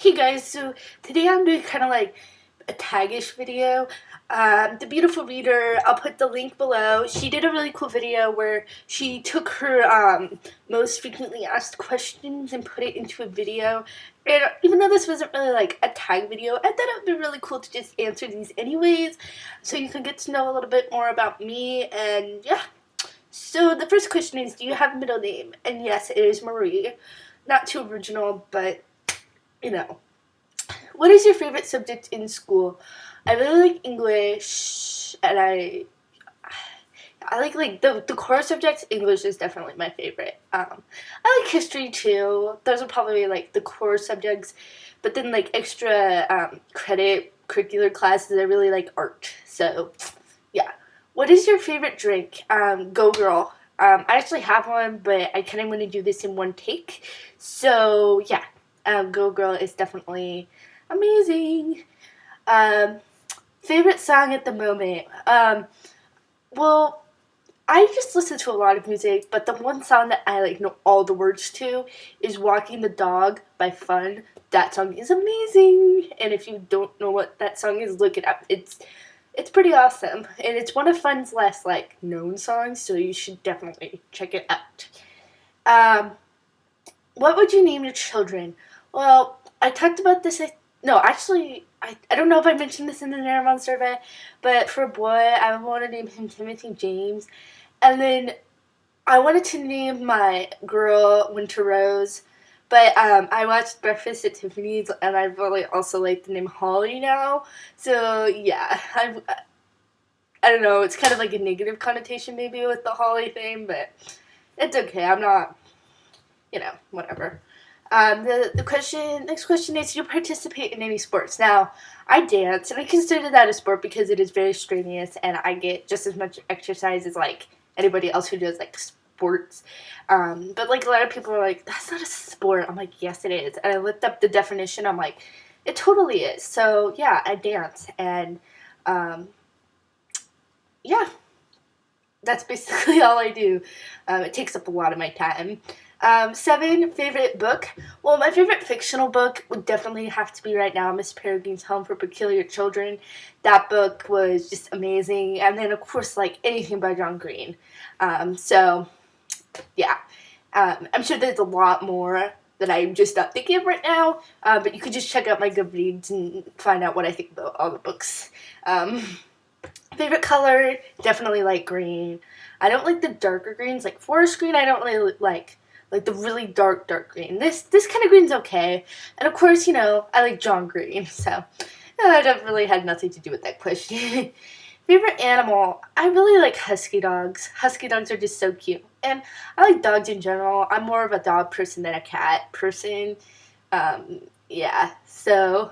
Hey guys, so today I'm doing kind of like a tagish video. The Beautiful Reader, I'll put the link below. She did a really cool video where she took her most frequently asked questions and put it into a video. And even though this wasn't really like a tag video, I thought it would be really cool to just answer these anyways, so you can get to know a little bit more about me. And yeah, so the first question is, do you have a middle name? And yes, it is Marie. Not too original, but you know. What is your favorite subject in school? I really like English, and I like the core subjects. English is definitely my favorite. I like history too. Those are probably like the core subjects, but then like extra credit curricular classes, I really like art. So yeah. What is your favorite drink? Go Girl. I actually have one, but I kind of want to do this in one take. So yeah, Go Girl is definitely amazing. Um, Favorite song at the moment? Well, I just listen to a lot of music, but the one song that I like know all the words to is "Walking the Dog" by Fun. That song is amazing, and if you don't know what that song is, look it up. It's pretty awesome, and it's one of Fun's less like known songs, so you should definitely check it out. Um, what would you name your children? Well, I talked about this. No, actually, I don't know if I mentioned this in the Naramon survey, but for a boy, I want to name him Timothy James. And then I wanted to name my girl Winter Rose, but I watched Breakfast at Tiffany's, and I really also like the name Holly now. So yeah, I don't know. It's kind of like a negative connotation maybe with the Holly thing, but it's okay. I'm not, whatever. The next question is, do you participate in any sports? Now, I dance, and I consider that a sport because it is very strenuous, and I get just as much exercise as like anybody else who does like sports. But like a lot of people are like, that's not a sport. I'm like, yes, it is. And I looked up the definition. I'm like, it totally is. So yeah, I dance, and um, yeah, that's basically all I do. It takes up a lot of my time. 7, favorite book. Well, my favorite fictional book would definitely have to be right now Miss Peregrine's Home for Peculiar Children. That book was just amazing. And then, of course, like anything by John Green. So, yeah. I'm sure there's a lot more that I'm just not thinking of right now. But you could just check out my Goodreads and find out what I think about all the books. Favorite color, definitely light green. I don't like the darker greens, like forest green. I don't really like the really dark green. This kind of green's okay. And of course, I like John Green. So that really had nothing to do with that question. Favorite animal, I really like husky dogs. Husky dogs are just so cute. And I like dogs in general. I'm more of a dog person than a cat person. Yeah, so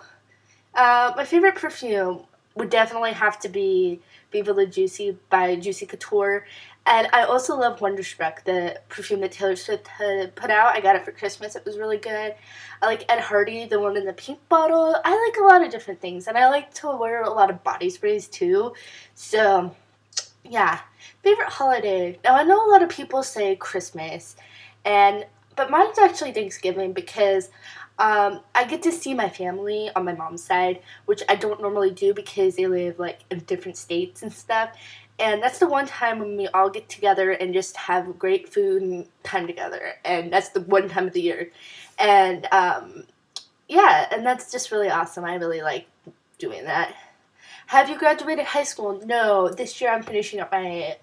my favorite perfume would definitely have to be Viva La Juicy by Juicy Couture. And I also love Wonderstruck, the perfume that Taylor Swift had put out. I got it for Christmas. It was really good. I like Ed Hardy, the one in the pink bottle. I like a lot of different things. And I like to wear a lot of body sprays too. So, yeah. Favorite holiday. Now, I know a lot of people say Christmas. But mine's actually Thanksgiving because I get to see my family on my mom's side, which I don't normally do because they live like in different states and stuff. And that's the one time when we all get together and just have great food and time together. And that's the one time of the year. And yeah, and that's just really awesome. I really like doing that. Have you graduated high school? No, this year I'm finishing up my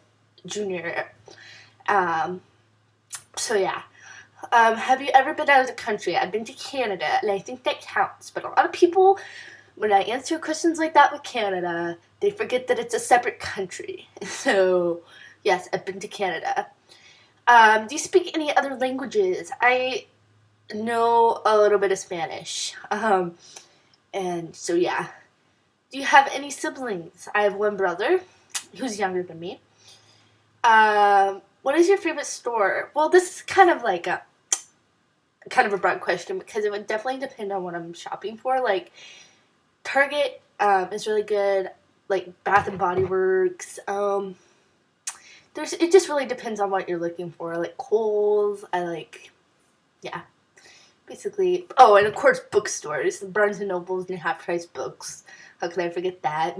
junior year. Um, so yeah. Have you ever been out of the country? I've been to Canada, and I think that counts. But a lot of people, when I answer questions like that with Canada, they forget that it's a separate country. So, yes, I've been to Canada. Do you speak any other languages? I know a little bit of Spanish. And so, yeah. Do you have any siblings? I have one brother who's younger than me. What is your favorite store? Well, this is kind of a broad question because it would definitely depend on what I'm shopping for. Like Target is really good. Like Bath and Body Works. It just really depends on what you're looking for. Like Kohl's. Yeah. basically, oh, and of course bookstores, Barnes and Nobles and half-price books. How can I forget that?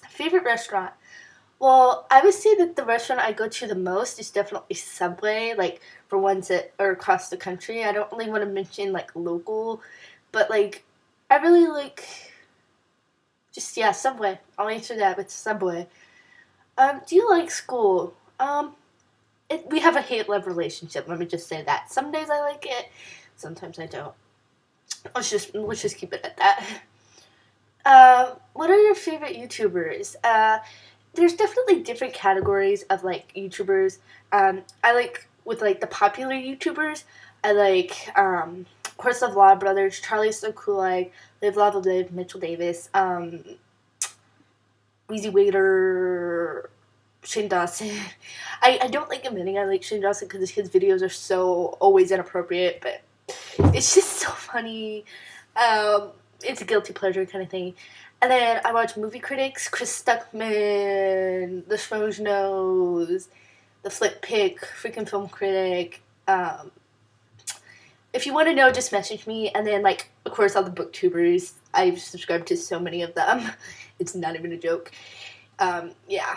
Favorite restaurant? Well, I would say that the restaurant I go to the most is definitely Subway, like for ones that are across the country. I don't really want to mention like local, but like I really like just yeah, Subway. I'll answer that with Subway. Do you like school? We have a hate-love relationship. Let me just say that. Some days I like it, sometimes I don't. Let's just keep it at that. What are your favorite YouTubers? There's definitely different categories of like YouTubers. I like with like the popular YouTubers. I like of course the Vlog Brothers, Charlie So Cool, like Live Lava Live, Mitchell Davis, Weezy Waiter, Shane Dawson. I don't like admitting I like Shane Dawson because his videos are so always inappropriate, but it's just so funny. It's a guilty pleasure kind of thing. And then I watch movie critics, Chris Stuckman, The Schmoes Knows, The Flip Pick, Freaking Film Critic. If you want to know, just message me. And then, like, of course, all the booktubers. I've subscribed to so many of them. It's not even a joke. Yeah.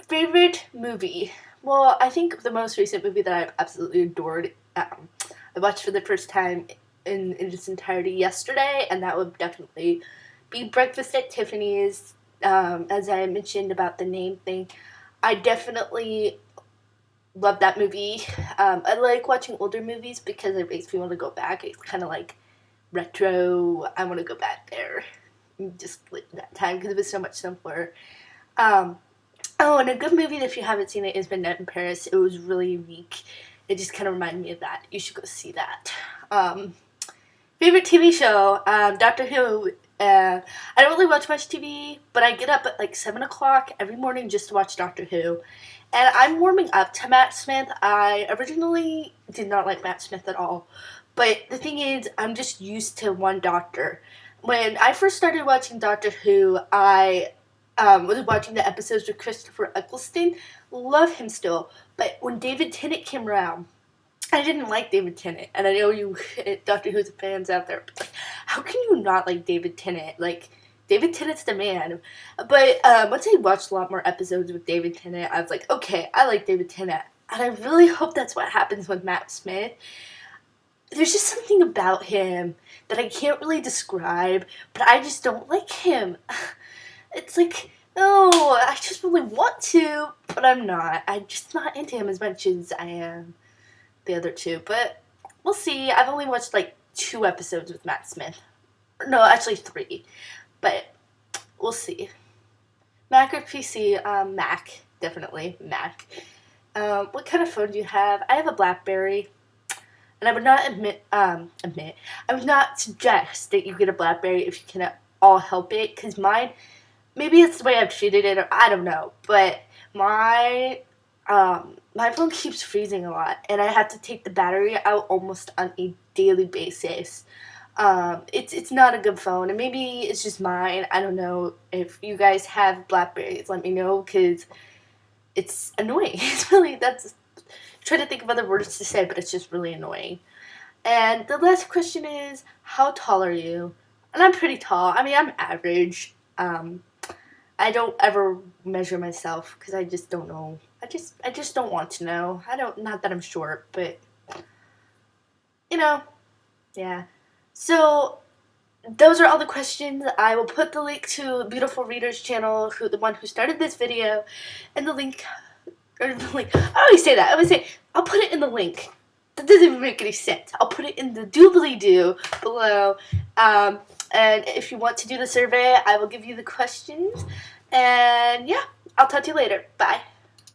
Favorite movie? Well, I think the most recent movie that I've absolutely adored, I watched for the first time in its entirety yesterday, and that would definitely be Breakfast at Tiffany's. As I mentioned about the name thing, I definitely love that movie. I like watching older movies because it makes me want to go back. It's kind of like retro. I want to go back there and just live that time because it was so much simpler. Oh, and a good movie, if you haven't seen it, is Midnight in Paris. It was really unique. It just kind of reminded me of that. You should go see that. Favorite TV show? Doctor Who. I don't really watch much TV, but I get up at like 7 o'clock every morning just to watch Doctor Who. And I'm warming up to Matt Smith. I originally did not like Matt Smith at all. But the thing is, I'm just used to one doctor. When I first started watching Doctor Who, I was watching the episodes with Christopher Eccleston. Love him still. But when David Tennant came around, I didn't like David Tennant. And I know you Doctor Who's fans out there. But like, how can you not like David Tennant? Like, David Tennant's the man. But once I watched a lot more episodes with David Tennant, I was like, okay, I like David Tennant. And I really hope that's what happens with Matt Smith. There's just something about him that I can't really describe, but I just don't like him. It's like, no, I just really want to, but I'm not. I'm just not into him as much as I am the other two. But we'll see. I've only watched like 2 episodes with Matt Smith. No, actually 3. But we'll see. Mac or PC? Mac. Definitely Mac. What kind of phone do you have? I have a BlackBerry. And I would not I would not suggest that you get a BlackBerry if you can at all help it. Because mine, maybe it's the way I've treated it, or I don't know. But my phone keeps freezing a lot. And I have to take the battery out almost on a daily basis. It's not a good phone, and maybe it's just mine. I don't know. If you guys have BlackBerries, let me know, because it's annoying. It's really, try to think of other words to say, but it's just really annoying. And the last question is, how tall are you? And I'm pretty tall. I mean, I'm average. I don't ever measure myself because I just don't know. I just don't want to know. Not that I'm short, but yeah. So those are all the questions. I will put the link to Beautiful Reader's channel, the one who started this video, and the link. I always say that. I always say, I'll put it in the link. That doesn't even make any sense. I'll put it in the doobly-doo below. And if you want to do the survey, I will give you the questions. And yeah, I'll talk to you later. Bye.